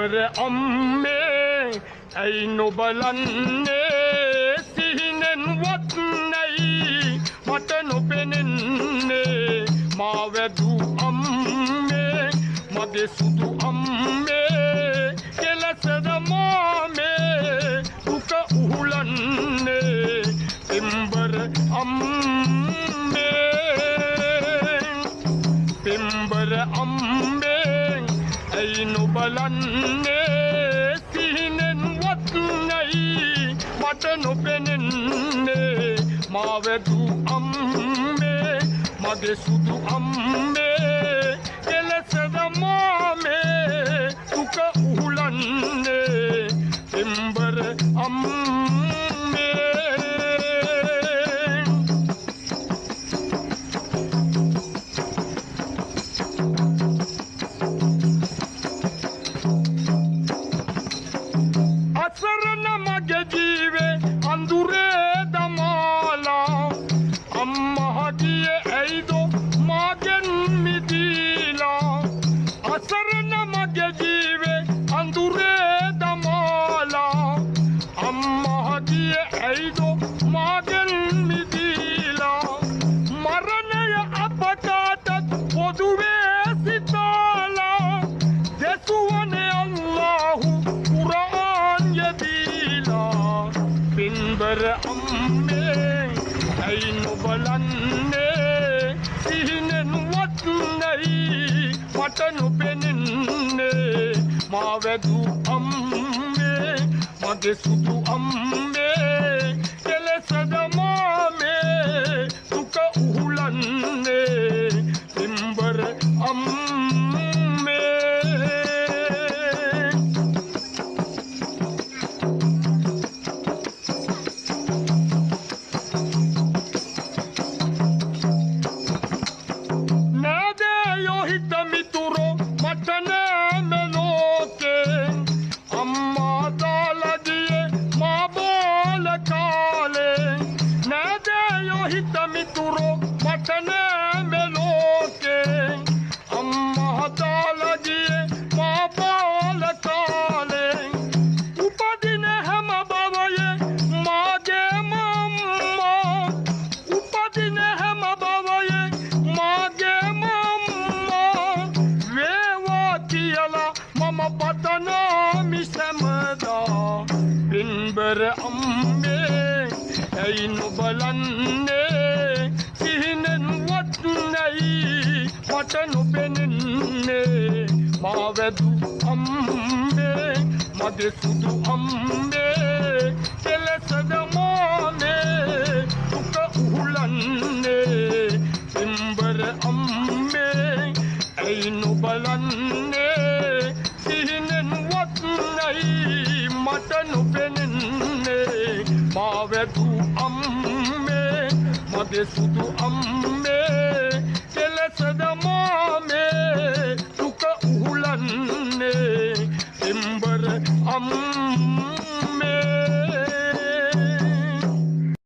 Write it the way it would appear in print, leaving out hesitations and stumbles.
පින්බර අම්මේ ඇයි නොබලන්නේ සිහිනෙන්වත් නැයි මට නොපෙනෙන්නේ මා වැදු අම්මේ මගේ සුදු අම්මේ කෙලසද මාමේ දුක උහුලන්නේ පින්බර අම්මේ පින්බර අම්මේ ඇයි නොබලන්නේ සිහිනෙන්වත් නැයි මට නොපෙනෙන්නේ මා වැදු අම්මේ මගේ සුදු අම්මේ කෙලසද මාමේ දුක උහුලන්නේ පින්බර අම්මේ අසරණ මගේ ජීවේ අඳුරේ දමාලා අම්මා ගියේ ඇයිද මාගෙන් මිදීලා අසරණ මගේ ජීවේ අඳුරේ දමාලා අම්මා ගියේ ඇයිද මාගෙන් මිදීලා මරණය අපකාටත් පොදුවේ සිතාලා දෙසුවනේ අල්ලාහු කුරාන් යදීලා පින්බර අම්මේ ඇයි නොබලන්නේ සිහිනෙන්වත් නැයි මට නොපෙනෙන්නේ මා වැදු අම්මේ මගේ සුදු අම්මේ කෙලසද මාමේ දුක උහුලන්නේ පින්බර අම්මේ පින්බර අම්මේ ඇයි නොබලන්නේ සිහිනෙන්වත් නැයි මට නොපෙනෙන්නේ මා වැදු අම්මේ මගේ සුදු අම්මේ කෙලසද මාමේ දුක උහුලන්නේ පින්බර අම්මේ ඇයි නොබලන්නේ සිහිනෙන්වත් නැයි මට නොපෙනෙන්නේ මා වැදු අම්මේ මගේ සුදු අම්මේ